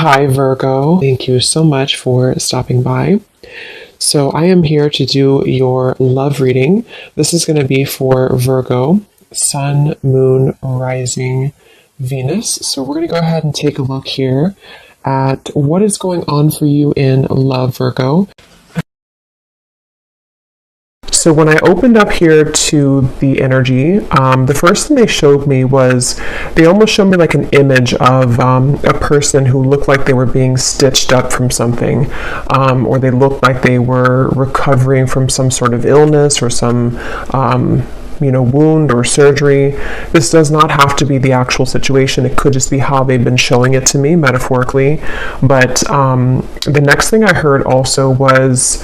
Hi, Virgo. Thank you so much for stopping by. So, I am here to do your love reading. This is going to be for Virgo, Sun, Moon, Rising, Venus. So, we're going to go ahead and take a look here at what is going on for you in love, Virgo. So when I opened up here to the energy, the first thing they showed me was, they almost showed me like an image of a person who looked like they were being stitched up from something, or they looked like they were recovering from some sort of illness or some wound or surgery. This does not have to be the actual situation. It could just be how they've been showing it to me metaphorically. But the next thing I heard also was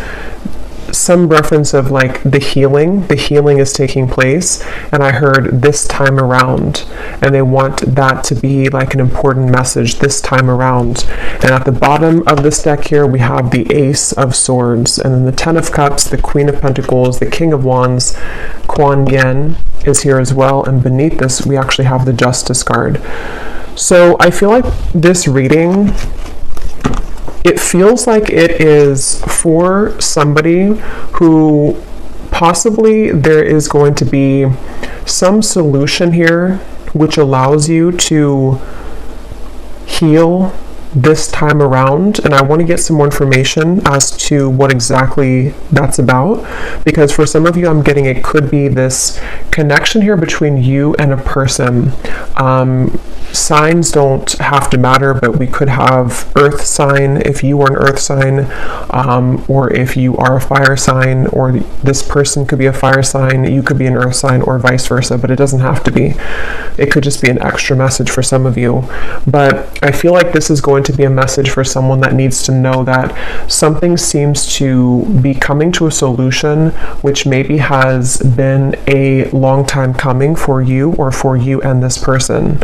some reference of like the healing is taking place, and I heard this time around, and they want that to be like an important message this time around. And at the bottom of this deck here we have the Ace of Swords, and then the Ten of Cups, the Queen of Pentacles, the King of Wands, Kuan Yin is here as well, and beneath this we actually have the Justice card. So I feel like this reading, it feels like it is for somebody who possibly there is going to be some solution here which allows you to heal this time around, and I want to get some more information as to what exactly that's about, because for some of you I'm getting it could be this connection here between you and a person. Signs don't have to matter, but we could have earth sign if you are an earth sign, or if you are a fire sign, or this person could be a fire sign, you could be an earth sign, or vice versa, but it doesn't have to be. It could just be an extra message for some of you. But I feel like this is going to be a message for someone that needs to know that something seems to be coming to a solution which maybe has been a long time coming for you or for you and this person.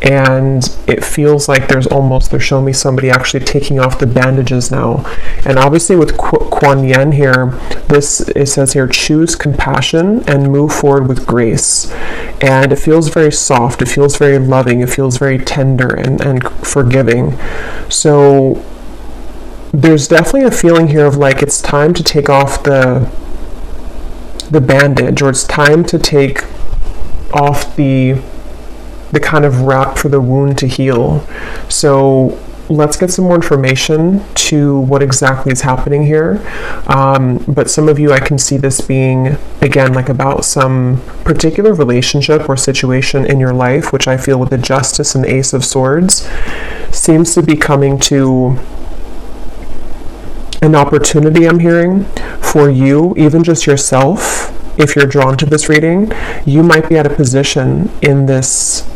And it feels like they're showing me somebody actually taking off the bandages now. And obviously with Kuan Yin here, it says here, choose compassion and move forward with grace. And it feels very soft, it feels very loving, it feels very tender and forgiving. So there's definitely a feeling here of like it's time to take off the bandage, or it's time to take off the kind of wrap for the wound to heal. So let's get some more information to what exactly is happening here. But some of you, I can see this being, again, like about some particular relationship or situation in your life, which I feel with the Justice and the Ace of Swords seems to be coming to an opportunity, I'm hearing, for you, even just yourself. If you're drawn to this reading, you might be at a position in this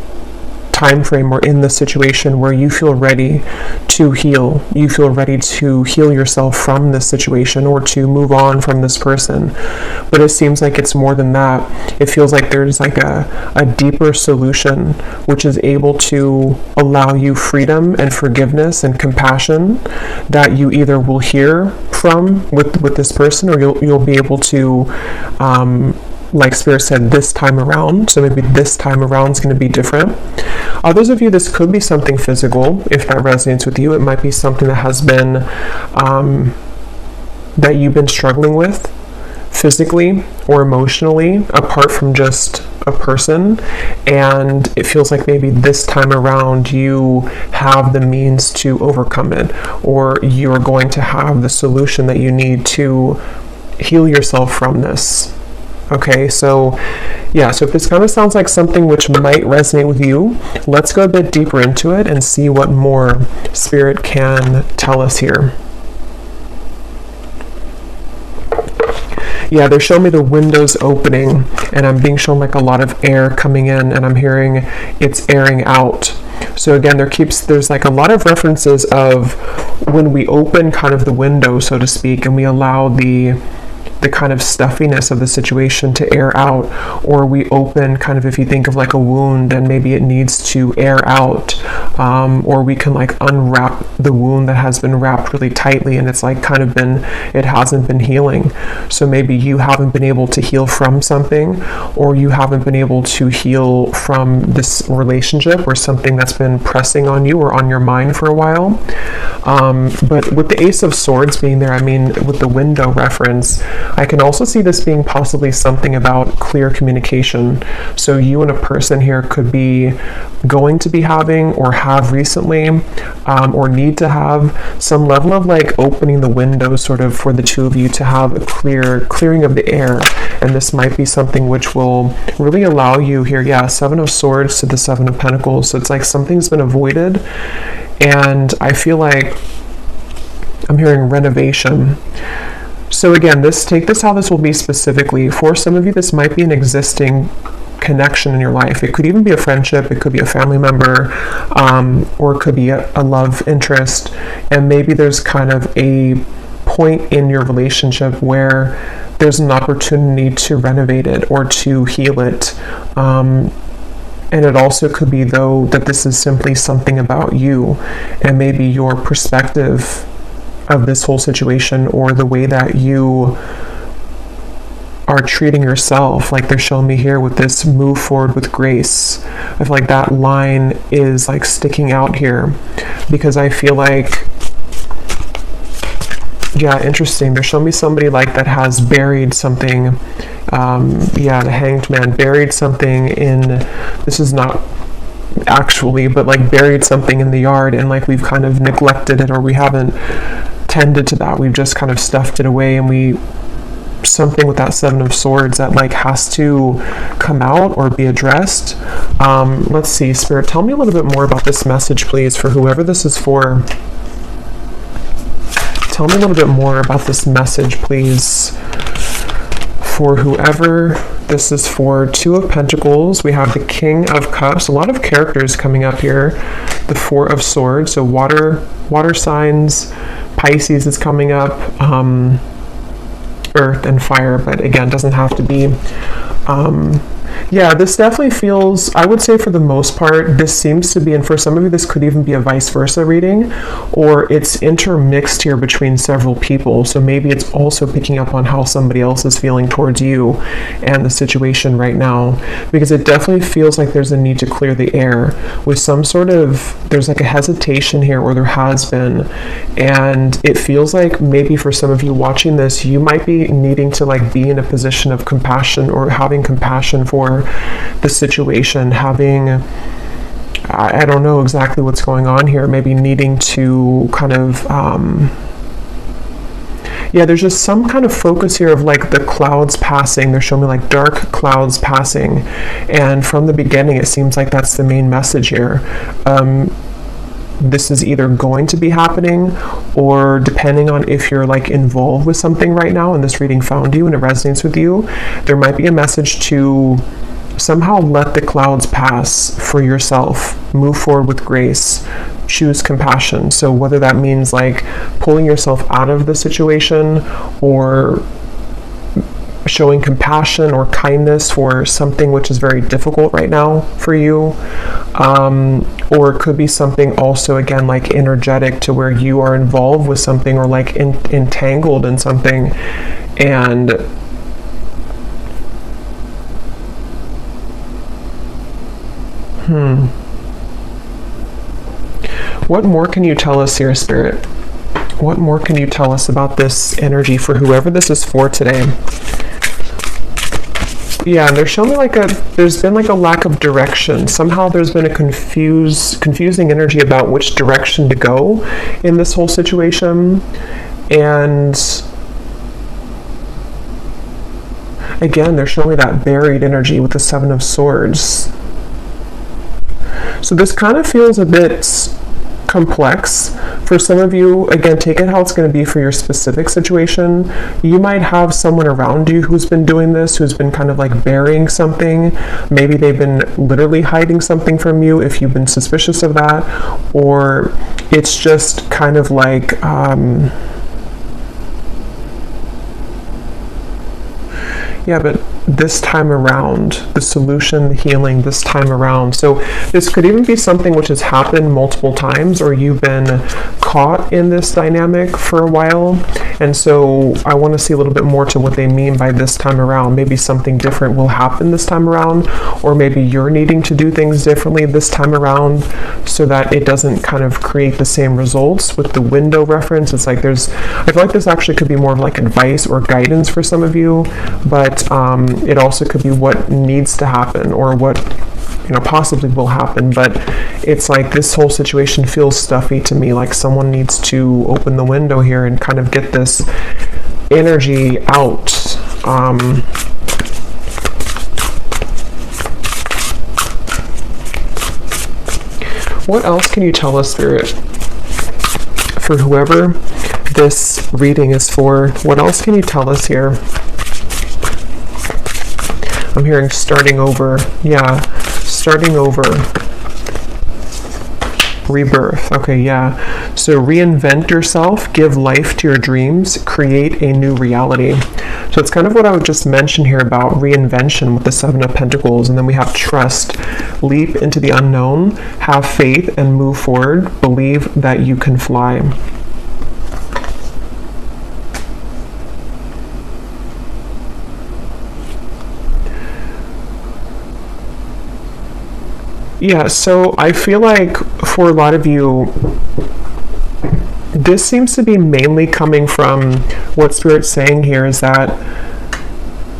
time frame or in the situation where you feel ready to heal. You feel ready to heal yourself from this situation or to move on from this person. But it seems like it's more than that. It feels like there's like a deeper solution which is able to allow you freedom and forgiveness and compassion that you either will hear from with this person, or you'll be able to like Spirit said, this time around. So maybe this time around is going to be different. Others of you, this could be something physical. If that resonates with you, it might be something that has been that you've been struggling with physically or emotionally, apart from just a person, and it feels like maybe this time around you have the means to overcome it, or you're going to have the solution that you need to heal yourself from this. Okay, so yeah, so if this kind of sounds like something which might resonate with you, let's go a bit deeper into it and see what more Spirit can tell us here. Yeah, they're showing me the windows opening, and I'm being shown like a lot of air coming in, and I'm hearing it's airing out. So again, there's like a lot of references of when we open kind of the window, so to speak, and we allow the the kind of stuffiness of the situation to air out, or we open kind of, if you think of like a wound and maybe it needs to air out, or we can like unwrap the wound that has been wrapped really tightly and it's like kind of been, it hasn't been healing. So maybe you haven't been able to heal from something, or you haven't been able to heal from this relationship or something that's been pressing on you or on your mind for a while. But with the Ace of Swords being there, I mean, with the window reference, I can also see this being possibly something about clear communication. So you and a person here could be going to be having, or have recently, or need to have some level of like opening the window sort of for the two of you to have a clearing of the air. And this might be something which will really allow you here, yeah, Seven of Swords to the Seven of Pentacles. So it's like something's been avoided. And I feel like I'm hearing renovation. So again, take this how this will be specifically. For some of you, this might be an existing connection in your life. It could even be a friendship, it could be a family member, or it could be a love interest. And maybe there's kind of a point in your relationship where there's an opportunity to renovate it or to heal it. And it also could be, though, that this is simply something about you and maybe your perspective of this whole situation, or the way that you are treating yourself. Like they're showing me here with this move forward with grace. I feel like that line is like sticking out here, because I feel like, yeah, interesting. They're showing me somebody like that has buried something. Yeah, the Hanged Man buried something in, this is not actually, but like buried something in the yard, and like we've kind of neglected it, or we haven't tended to that. We've just kind of stuffed it away, and something with that Seven of Swords that like has to come out or be addressed. Let's see, Spirit, tell me a little bit more about this message, please, for whoever this is for. Tell me a little bit more about this message, please, for whoever this is for. Two of Pentacles, we have the King of Cups, a lot of characters coming up here. The Four of Swords, so water signs. Pisces is coming up, earth and fire, but again, doesn't have to be. Yeah, this definitely feels, I would say for the most part, this seems to be, and for some of you, this could even be a vice versa reading, or it's intermixed here between several people. So maybe it's also picking up on how somebody else is feeling towards you and the situation right now, because it definitely feels like there's a need to clear the air with some sort of, there's like a hesitation here, or there has been, and it feels like maybe for some of you watching this, you might be needing to like be in a position of compassion, or having compassion for the situation, having, I don't know exactly what's going on here, maybe needing to kind of, yeah, there's just some kind of focus here of like the clouds passing. They're showing me like dark clouds passing, and from the beginning it seems like that's the main message here. This is either going to be happening, or depending on if you're like involved with something right now and this reading found you and it resonates with you, there might be a message to somehow let the clouds pass for yourself, move forward with grace, choose compassion. So whether that means like pulling yourself out of the situation, or showing compassion or kindness for something which is very difficult right now for you, or it could be something also, again, like energetic, to where you are involved with something, or like entangled in something, and what more can you tell us here, Spirit? What more can you tell us about this energy for whoever this is for today? Yeah, and they're showing me like there's been like a lack of direction. Somehow there's been a confusing energy about which direction to go in this whole situation. And again, they're showing me that buried energy with the Seven of Swords. So this kind of feels a bit complex. For some of you, again, take it how it's going to be for your specific situation. You might have someone around you who's been doing this, who's been kind of like burying something. Maybe they've been literally hiding something from you if you've been suspicious of that, or it's just kind of like Yeah, but this time around, the solution, the healing this time around. So this could even be something which has happened multiple times, or you've been caught in this dynamic for a while. And so I want to see a little bit more to what they mean by this time around. Maybe something different will happen this time around, or maybe you're needing to do things differently this time around so that it doesn't kind of create the same results. With the window reference, it's like I feel like this actually could be more of like advice or guidance for some of you, but it also could be what needs to happen, or what possibly will happen. But it's like this whole situation feels stuffy to me, like someone needs to open the window here and kind of get this energy out. What else can you tell us, Spirit, for whoever this reading is for? What else can you tell us here? I'm hearing starting over. Yeah, starting over. Rebirth. Okay, yeah. So reinvent yourself, give life to your dreams, create a new reality. So it's kind of what I would just mention here about reinvention with the Seven of Pentacles. And then we have trust, leap into the unknown, have faith and move forward, believe that you can fly. Yeah, so I feel like for a lot of you, this seems to be mainly coming from what Spirit's saying here is that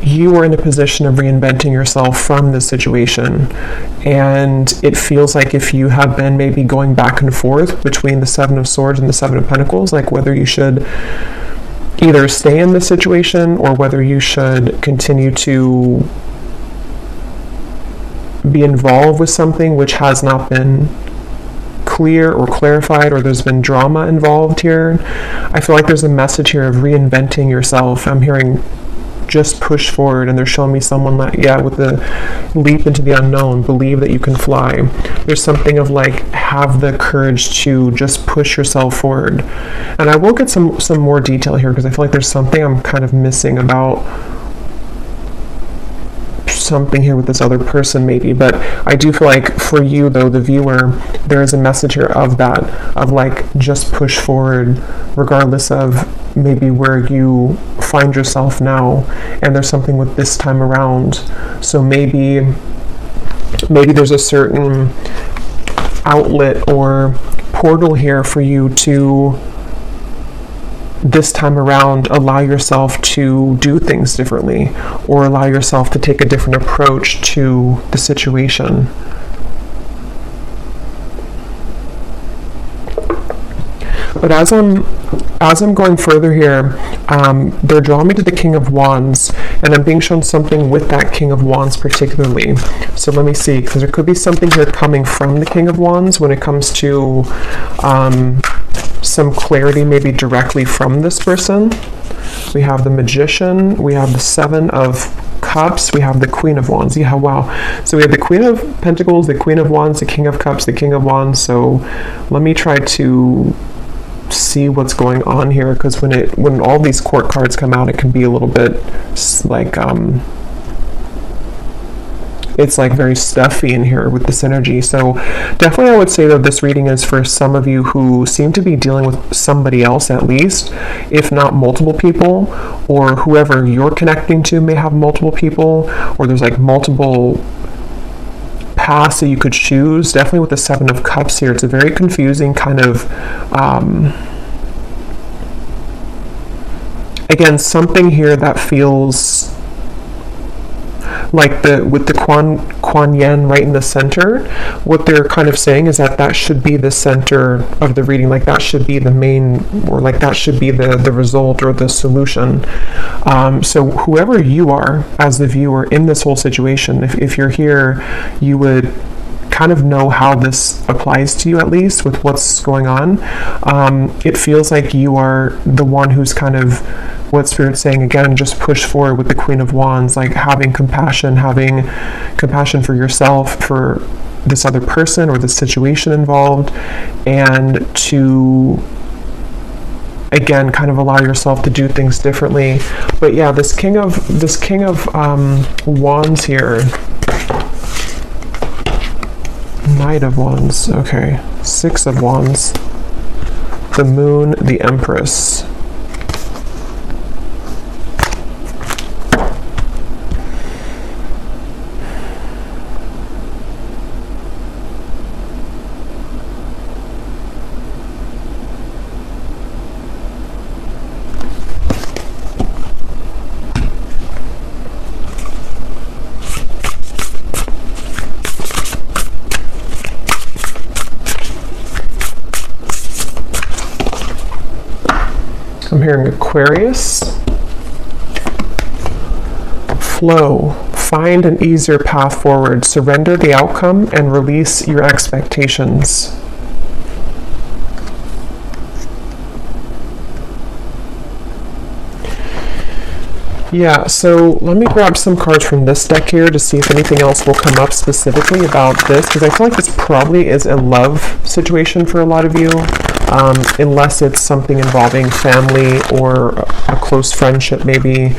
you are in a position of reinventing yourself from this situation. And it feels like if you have been maybe going back and forth between the Seven of Swords and the Seven of Pentacles, like whether you should either stay in this situation or whether you should continue to be involved with something which has not been clear or clarified, or there's been drama involved here. I feel like there's a message here of reinventing yourself. I'm hearing just push forward, and they're showing me someone like, yeah, with the leap into the unknown, believe that you can fly. There's something of like, have the courage to just push yourself forward. And I will get some more detail here, because I feel like there's something I'm kind of missing about something here with this other person maybe. But I do feel like for you though, the viewer, there is a message here of that, of like just push forward regardless of maybe where you find yourself now. And there's something with this time around. So maybe there's a certain outlet or portal here for you to this time around allow yourself to do things differently, or allow yourself to take a different approach to the situation. But as I'm going further here, they're drawing me to the King of Wands, and I'm being shown something with that King of Wands particularly. So let me see, because there could be something here coming from the King of Wands when it comes to some clarity maybe directly from this person. We have the Magician, we have the Seven of Cups, we have the Queen of Wands. Yeah, wow. So we have the Queen of Pentacles, the Queen of Wands, the King of Cups, the King of Wands. So let me try to see what's going on here, because when all these court cards come out, it can be a little bit like it's like very stuffy in here with this energy. So definitely I would say that this reading is for some of you who seem to be dealing with somebody else, at least, if not multiple people, or whoever you're connecting to may have multiple people, or there's like multiple paths that you could choose. Definitely with the Seven of Cups here, it's a very confusing kind of again, something here that feels like with the Kuan Yin right in the center. What they're kind of saying is that should be the center of the reading, like that should be the main, or like that should be the result or the solution. So whoever you are as the viewer in this whole situation, if you're here, you would kind of know how this applies to you, at least with what's going on. It feels like you are the one who's kind of, what Spirit's saying again, just push forward with the Queen of Wands, like having compassion for yourself, for this other person or the situation involved, and to again, kind of allow yourself to do things differently. But yeah, this king of wands here. Knight of Wands, okay. Six of Wands. The Moon, the Empress. I'm hearing Aquarius. Flow. Find an easier path forward. Surrender the outcome and release your expectations. Yeah, so let me grab some cards from this deck here to see if anything else will come up specifically about this, because I feel like this probably is a love situation for a lot of you, unless it's something involving family or a close friendship maybe.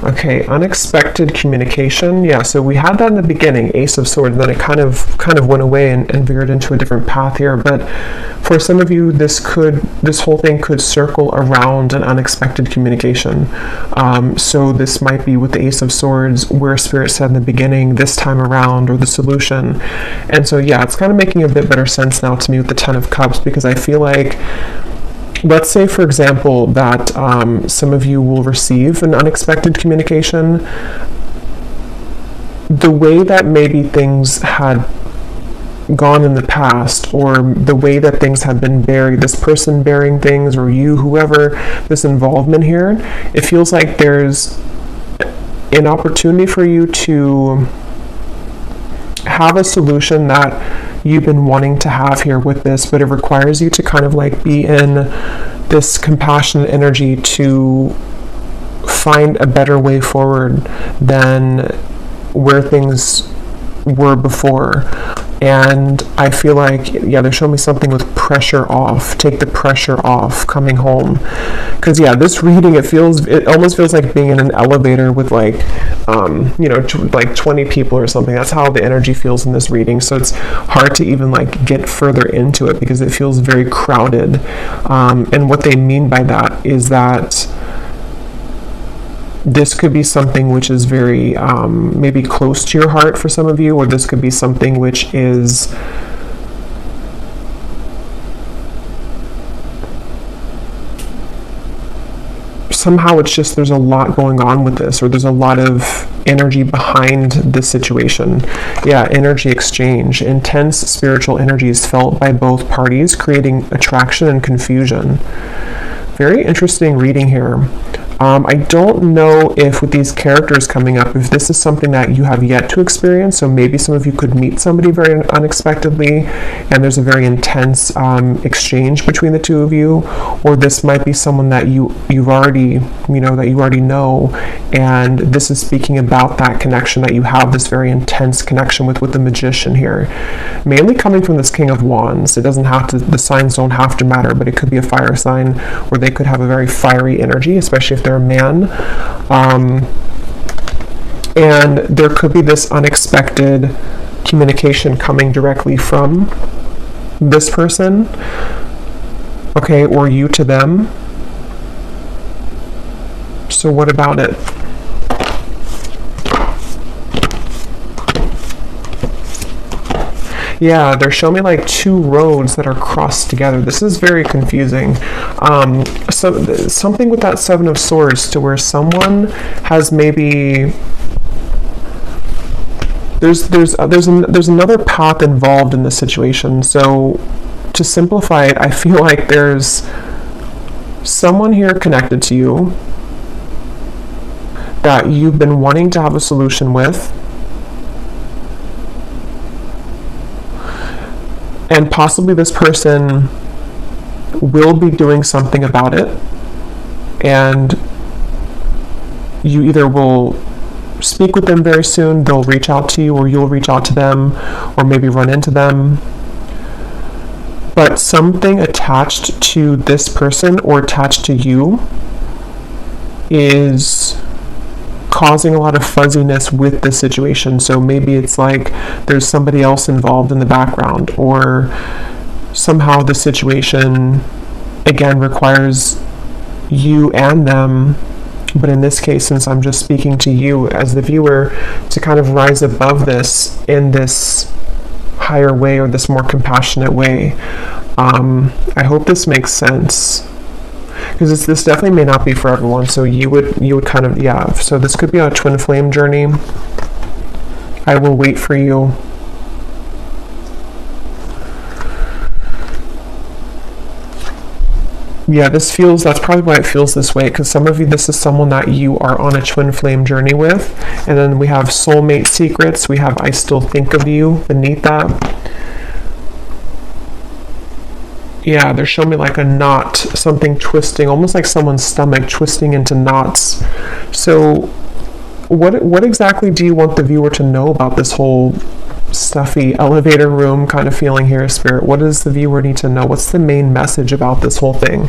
Okay, unexpected communication. Yeah, so we had that in the beginning, Ace of Swords, and then it kind of went away and veered into a different path here. But for some of you, this whole thing could circle around an unexpected communication. So this might be with the Ace of Swords, where Spirit said in the beginning, this time around, or the solution. And so yeah, it's kind of making a bit better sense now to me with the Ten of Cups, because I feel like, let's say, for example, that some of you will receive an unexpected communication. The way that maybe things had gone in the past, or the way that things have been buried, this person bearing things, or you, whoever, this involvement here, it feels like there's an opportunity for you to have a solution that you've been wanting to have here with this, but it requires you to kind of like be in this compassionate energy to find a better way forward than where things were before. And I feel like, yeah, they're showing me something with pressure off. Take the pressure off coming home. Because yeah, this reading, it almost feels like being in an elevator with like, like 20 people or something. That's how the energy feels in this reading. So it's hard to even like get further into it because it feels very crowded. And what they mean by that is that this could be something which is very maybe close to your heart for some of you, or this could be something which is somehow it's just there's a lot going on with this, or there's a lot of energy behind this situation. Yeah, energy exchange. Intense spiritual energy is felt by both parties, creating attraction and confusion. Very interesting reading here. I don't know if with these characters coming up, if this is something that you have yet to experience. So maybe some of you could meet somebody very unexpectedly and there's a very intense exchange between the two of you, or this might be someone that you've already know, and this is speaking about that connection that you have, this very intense connection with the Magician here, mainly coming from this King of Wands. It doesn't have to, the signs don't have to matter, but it could be a fire sign where they could have a very fiery energy, especially if they're a man, and there could be this unexpected communication coming directly from this person, okay, or you to them. So what about it? Yeah, they're showing me like two roads that are crossed together. This is very confusing. So something with that Seven of Swords, to where someone has maybe there's another path involved in this situation. So to simplify it, I feel like there's someone here connected to you that you've been wanting to have a solution with, and possibly this person will be doing something about it, and you either will speak with them very soon, they'll reach out to you, or you'll reach out to them, or maybe run into them. But something attached to this person or attached to you is causing a lot of fuzziness with the situation. So maybe it's like there's somebody else involved in the background, or somehow the situation again requires you and them, but in this case, since I'm just speaking to you as the viewer, to kind of rise above this in this higher way, or this more compassionate way. I hope this makes sense, because this definitely may not be for everyone. So you would kind of, yeah, so this could be a twin flame journey. I will wait for you. Yeah, that's probably why it feels this way, because some of you, this is someone that you are on a twin flame journey with. And then we have soulmate secrets, we have I still think of you beneath that. Yeah, they're showing me like a knot, something twisting, almost like someone's stomach twisting into knots. So what exactly do you want the viewer to know about this whole stuffy elevator room kind of feeling here, Spirit? What does the viewer need to know? What's the main message about this whole thing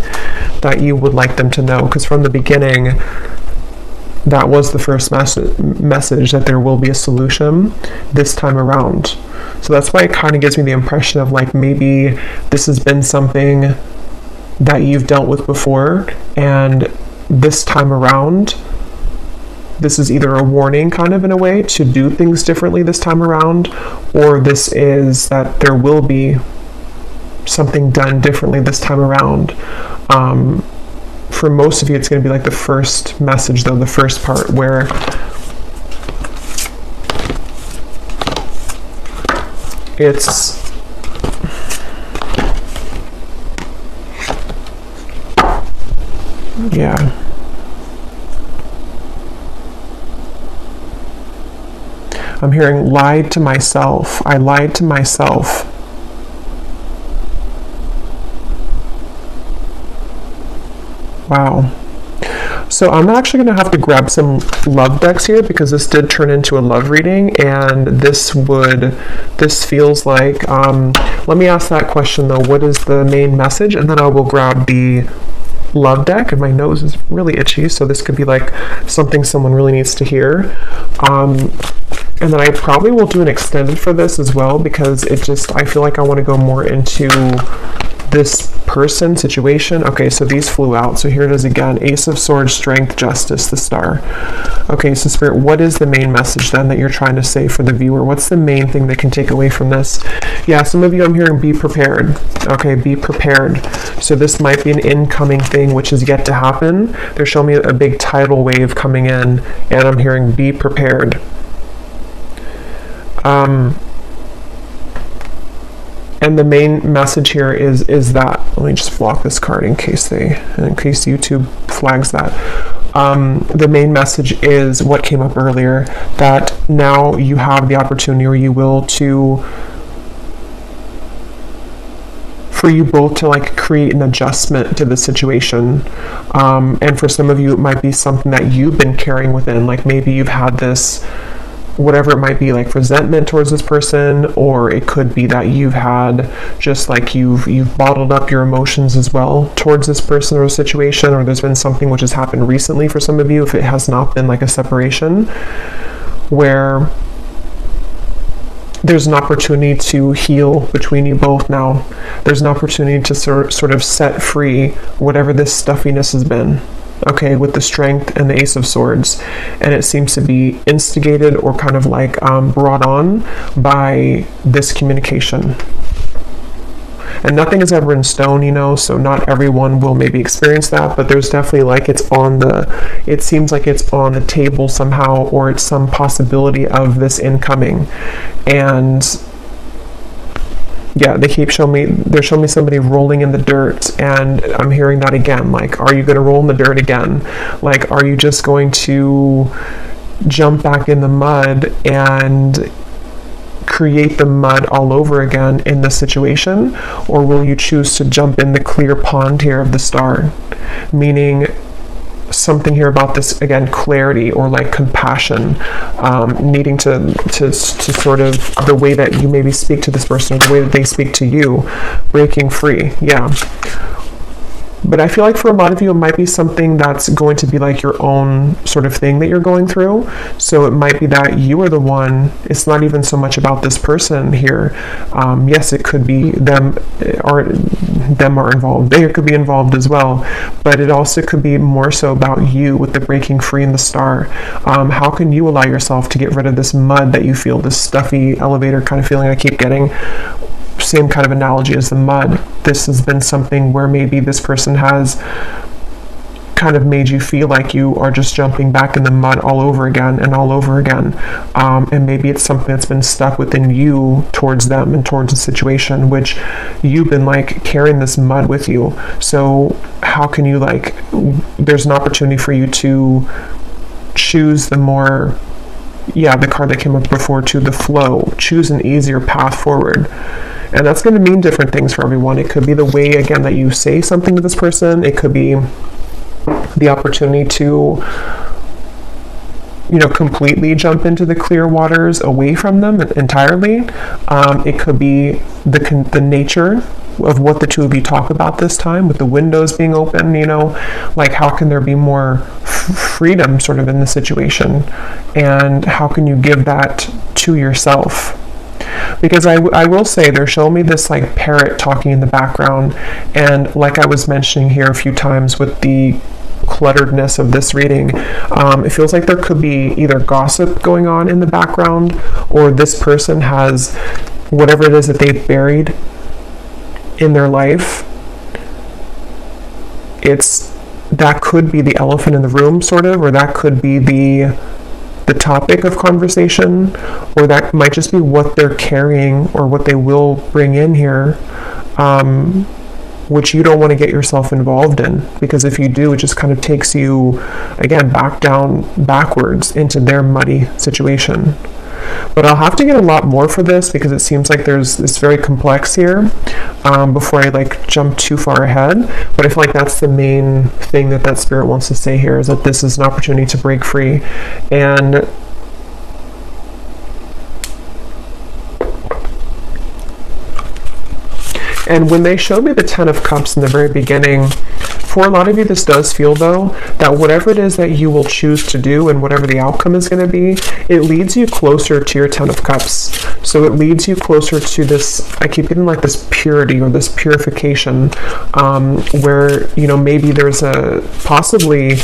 that you would like them to know? Because from the beginning, that was the first message, that there will be a solution this time around. So that's why it kind of gives me the impression of like maybe this has been something that you've dealt with before, and this time around, this is either a warning kind of in a way to do things differently this time around, or this is that there will be something done differently this time around. For most of you, it's going to be like the first message, though, the first part, where it's yeah. I'm hearing lied to myself. I lied to myself. Wow. So I'm actually going to have to grab some love decks here, because this did turn into a love reading, and this feels like, let me ask that question though, what is the main message? And then I will grab the love deck, and my nose is really itchy, so this could be like something someone really needs to hear. And then I probably will do an extended for this as well, because I feel like I want to go more into this person situation. Okay, so these flew out. So here it is again. Ace of Swords, Strength, Justice, the Star. Okay, so Spirit, what is the main message then that you're trying to say for the viewer? What's the main thing they can take away from this? Yeah, some of you, I'm hearing be prepared. Okay, be prepared. So this might be an incoming thing which is yet to happen. They're showing me a big tidal wave coming in, and I'm hearing be prepared. And the main message here is that, let me just block this card in case YouTube flags that. The main message is what came up earlier, that now you have the opportunity, or you will, for you both to like create an adjustment to the situation. And for some of you, it might be something that you've been carrying within, like maybe you've had this, whatever it might be, like resentment towards this person, or it could be that you've had just like you've bottled up your emotions as well towards this person or situation, or there's been something which has happened recently for some of you, if it has not been like a separation, where there's an opportunity to heal between you both now. There's an opportunity to sort of set free whatever this stuffiness has been. Okay, with the Strength and the Ace of Swords, and it seems to be instigated or kind of like brought on by this communication. And nothing is ever in stone, so not everyone will maybe experience that, but there's definitely like it seems like it's on the table somehow, or it's some possibility of this incoming. And yeah, they're showing me somebody rolling in the dirt, and I'm hearing that again, like, are you going to roll in the dirt again? Like, are you just going to jump back in the mud and create the mud all over again in the situation, or will you choose to jump in the clear pond here of the star? Meaning something here about this, again, clarity or like compassion, needing to sort of, the way that you maybe speak to this person or the way that they speak to you, breaking free. Yeah. But I feel like for a lot of you, it might be something that's going to be like your own sort of thing that you're going through. So it might be that you are the one, it's not even so much about this person here. Yes, it could be them are involved. They could be involved as well. But it also could be more so about you with the breaking free in the star. How can you allow yourself to get rid of this mud that you feel, this stuffy elevator kind of feeling I keep getting? Same kind of analogy as the mud. This has been something where maybe this person has kind of made you feel like you are just jumping back in the mud all over again and all over again. And maybe it's something that's been stuck within you towards them and towards the situation, which you've been like carrying this mud with you. So how can you like, there's an opportunity for you to choose the more, the card that came up before, to the flow, choose an easier path forward. And that's going to mean different things for everyone. It could be the way, again, that you say something to this person. It could be the opportunity to, completely jump into the clear waters away from them entirely. It could be the nature of what the two of you talk about this time, with the windows being open, like how can there be more freedom sort of in the situation, and how can you give that to yourself? Because I will say, they're showing me this like parrot talking in the background, and like I was mentioning here a few times with the clutteredness of this reading, it feels like there could be either gossip going on in the background, or this person has whatever it is that they've buried in their life. That could be the elephant in the room, sort of, or that could be the topic of conversation, or that might just be what they're carrying or what they will bring in here, which you don't want to get yourself involved in, because if you do, it just kind of takes you again backwards into their muddy situation. But I'll have to get a lot more for this, because it seems like it's very complex here, before I like jump too far ahead. But I feel like that's the main thing that spirit wants to say here, is that this is an opportunity to break free. And when they showed me the 10 of Cups in the very beginning, for a lot of you, this does feel, though, that whatever it is that you will choose to do and whatever the outcome is going to be, it leads you closer to your 10 of Cups. So it leads you closer to this, I keep getting like this purity or this purification, where, maybe there's possibly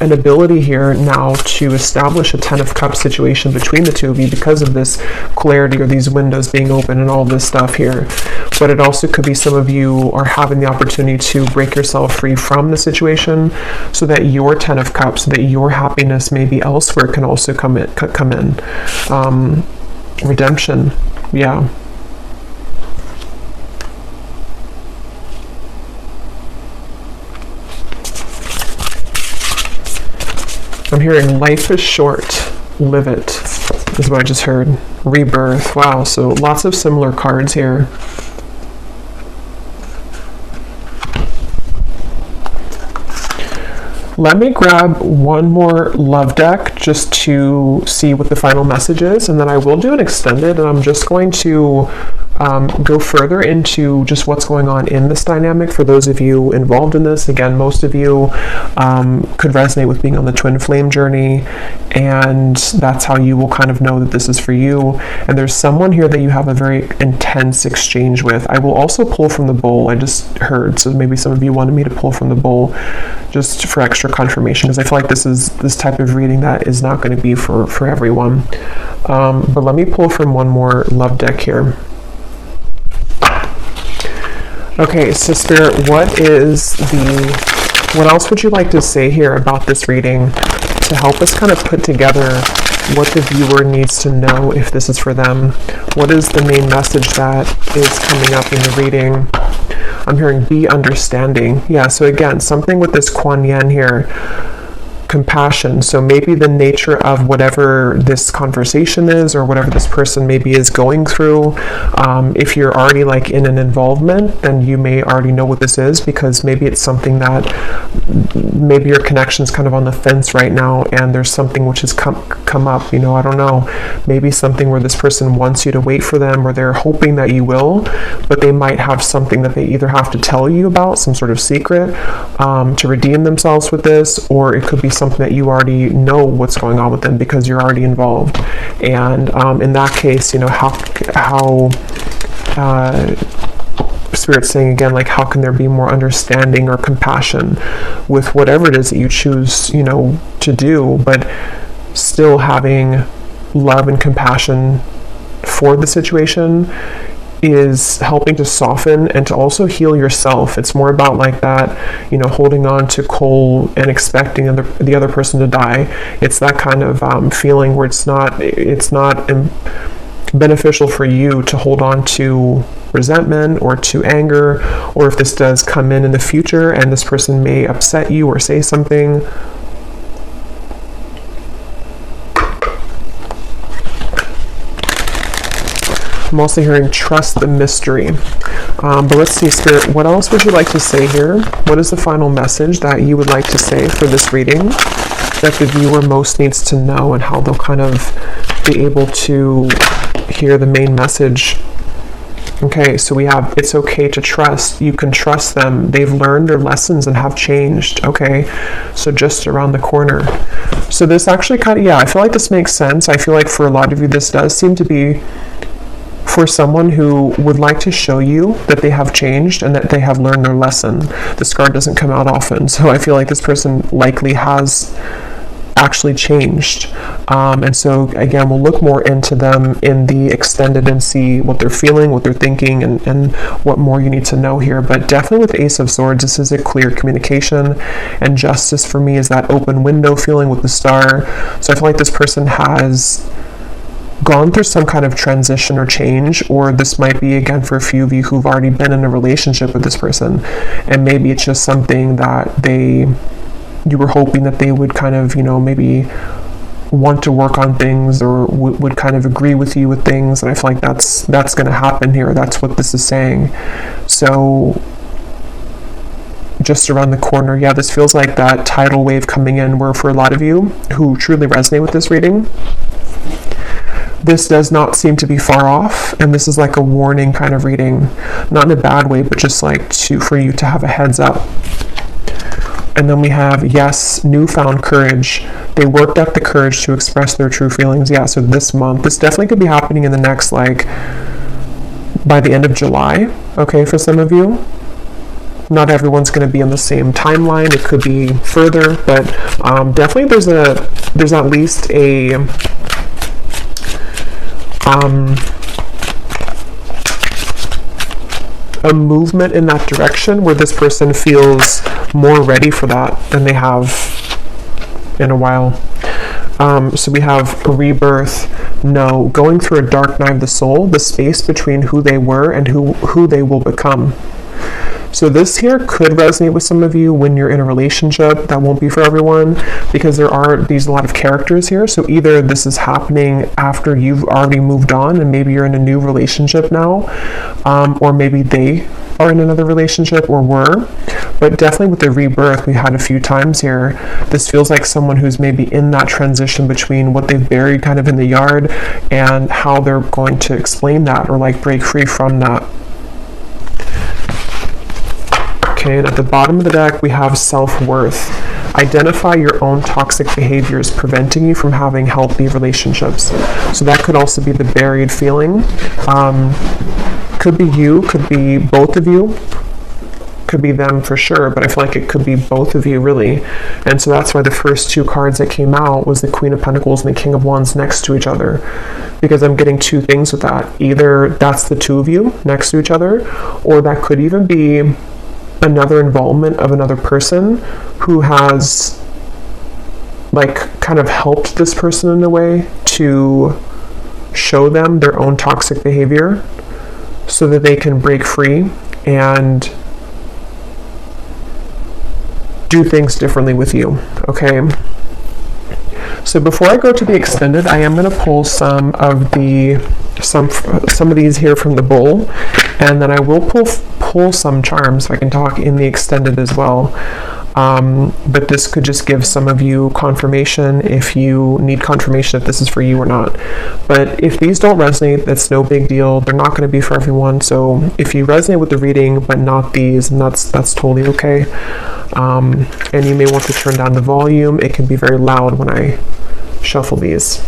an ability here now to establish a 10 of Cups situation between the two of you because of this clarity or these windows being open and all this stuff here. But it also could be some of you are having the opportunity to break yourself free from the situation, so that your 10 of Cups, so that your happiness maybe elsewhere can also come in. Redemption. Yeah. I'm hearing life is short, live it, is what I just heard. Rebirth. Wow, so lots of similar cards here. Let me grab one more love deck just to see what the final message is, and then I will do an extended, and I'm just going to go further into just what's going on in this dynamic for those of you involved in this. Again, most of you could resonate with being on the twin flame journey, and that's how you will kind of know that this is for you. And there's someone here that you have a very intense exchange with. I will also pull from the bowl, I just heard, so maybe some of you wanted me to pull from the bowl just for extra confirmation, because I feel like this is this type of reading that is not going to be for everyone. But let me pull from one more love deck here. Okay, so Spirit, what else would you like to say here about this reading to help us kind of put together what the viewer needs to know if this is for them? What is the main message that is coming up in the reading? I'm hearing be understanding. Yeah, so again, something with this Kuan Yin here compassion. So maybe the nature of whatever this conversation is, or whatever this person maybe is going through, if you're already like in an involvement, then you may already know what this is, because maybe it's something that maybe your connection's kind of on the fence right now, and there's something which has come up, you know, I don't know, maybe something where this person wants you to wait for them, or they're hoping that you will, but they might have something that they either have to tell you about, some sort of secret, to redeem themselves with this, or it could be something that you already know what's going on with them because you're already involved. And in that case, you know, how Spirit's saying again, like, how can there be more understanding or compassion with whatever it is that you choose, you know, to do, but still having love and compassion for the situation is helping to soften and to also heal yourself. It's more about like that, you know, holding on to coal and expecting the other person to die. It's that kind of feeling where it's not beneficial for you to hold on to resentment or to anger, or if this does come in the future and this person may upset you or say something. I'm also hearing trust the mystery. But let's see, Spirit, what else would you like to say here? What is the final message that you would like to say for this reading that the viewer most needs to know, and how they'll kind of be able to hear the main message? Okay, so we have, it's okay to trust. You can trust them. They've learned their lessons and have changed. Okay, so just around the corner. So this actually kind of, yeah, I feel like this makes sense. I feel like for a lot of you, this does seem to be for someone who would like to show you that they have changed and that they have learned their lesson. This card doesn't come out often, so I feel like this person likely has actually changed. And so again, we'll look more into them in the extended and see what they're feeling, what they're thinking, and what more you need to know here. But definitely with Ace of Swords, this is a clear communication, and Justice for me is that open window feeling with the Star. So I feel like this person has gone through some kind of transition or change, or this might be again for a few of you who've already been in a relationship with this person, and maybe it's just something that you were hoping that they would kind of, you know, maybe want to work on things, or would kind of agree with you with things, and I feel like that's going to happen here. That's what this is saying. So just around the corner, yeah, this feels like that tidal wave coming in, where for a lot of you who truly resonate with this reading, this does not seem to be far off, and this is like a warning kind of reading, not in a bad way, but just like for you to have a heads up. And then we have, yes, newfound courage. They worked up the courage to express their true feelings. Yeah, so this month, this definitely could be happening in the next, like, by the end of July, okay, for some of you. Not everyone's going to be on the same timeline. It could be further, but definitely there's at least a movement in that direction where this person feels more ready for that than they have in a while. So we have a rebirth, no, going through a dark night of the soul, the space between who they were and who they will become. So this here could resonate with some of you when you're in a relationship. That won't be for everyone, because there are a lot of characters here. So either this is happening after you've already moved on and maybe you're in a new relationship now, or maybe they are in another relationship or were. But definitely with the rebirth we had a few times here, this feels like someone who's maybe in that transition between what they've buried kind of in the yard and how they're going to explain that, or like break free from that. Okay, and at the bottom of the deck, we have self-worth. Identify your own toxic behaviors preventing you from having healthy relationships. So that could also be the buried feeling. Could be you, could be both of you, could be them for sure, but I feel like it could be both of you really. And so that's why the first two cards that came out was the Queen of Pentacles and the King of Wands next to each other, because I'm getting two things with that. Either that's the two of you next to each other, or that could even be another involvement of another person who has like kind of helped this person in a way to show them their own toxic behavior so that they can break free and do things differently with you. Okay, So before I go to the extended, I am going to pull some of these here from the bowl, and then I will pull some charms, if I can talk, in the extended as well. But this could just give some of you confirmation if you need confirmation if this is for you or not. But if these don't resonate, that's no big deal. They're not going to be for everyone. So if you resonate with the reading but not these, and that's totally okay. And you may want to turn down the volume. It can be very loud when I shuffle these.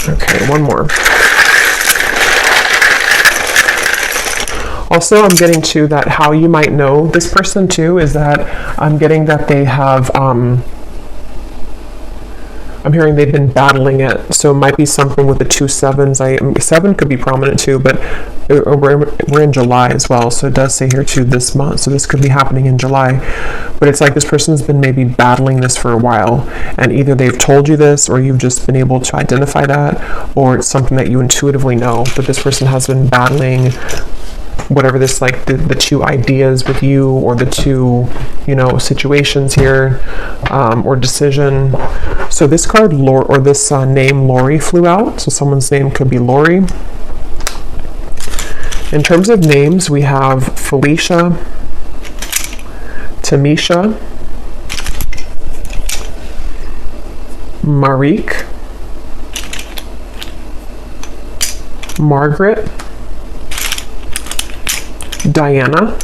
Okay, one more. Also, I'm getting to that how you might know this person too is that I'm getting that they have, I'm hearing they've been battling it. So it might be something with the 2 sevens. 7 could be prominent too, but we're in July as well. So it does say here too this month. So this could be happening in July. But it's like this person's been maybe battling this for a while. And either they've told you this or you've just been able to identify that, or it's something that you intuitively know that this person has been battling whatever this, like the 2 ideas with you, or the 2, situations here, or decision. So this card, or this name Lori flew out. So someone's name could be Lori. In terms of names, we have Felicia, Tamisha, Marique, Margaret, Diana,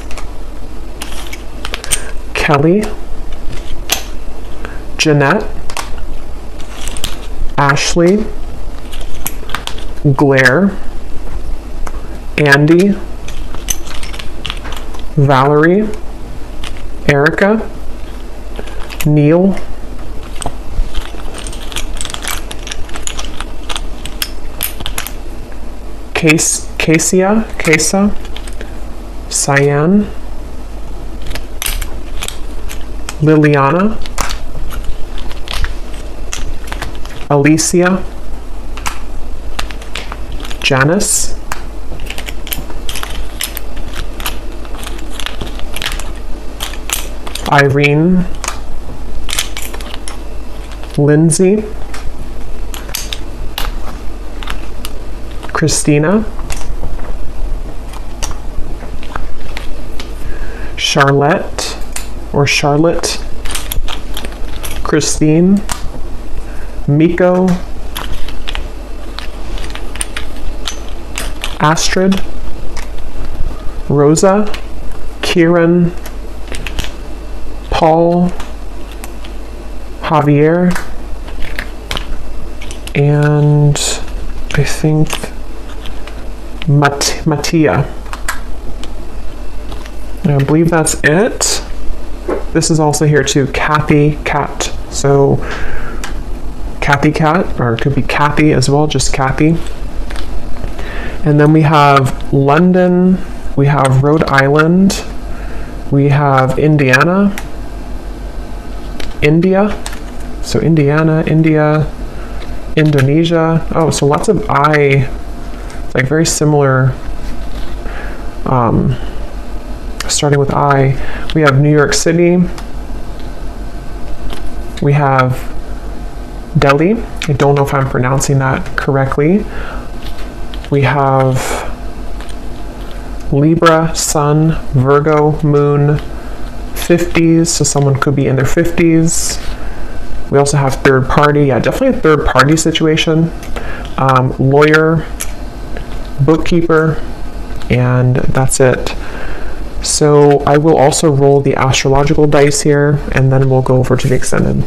Kelly, Jeanette, Ashley, Blair, Andy, Valerie, Erica, Neil, Kesa, Cyan, Liliana, Alicia, Janice, Irene, Lindsay, Christina, Charlotte, Christine, Miko, Astrid, Rosa, Kieran, Paul, Javier, and I think Mattia. I believe that's it. This is also here too, Kathy Cat. So Kathy Cat, or it could be Kathy as well, just Kathy. And then we have London, we have Rhode Island, we have Indiana, India. So Indiana, India, Indonesia. Oh, so lots of I, like very similar, starting with I. We have New York City. We have Delhi. I don't know if I'm pronouncing that correctly. We have Libra, Sun, Virgo, Moon, 50s. So someone could be in their 50s. We also have third party. Yeah, definitely a third party situation. Lawyer, bookkeeper, and that's it. So I will also roll the astrological dice here, and then we'll go over to the extended.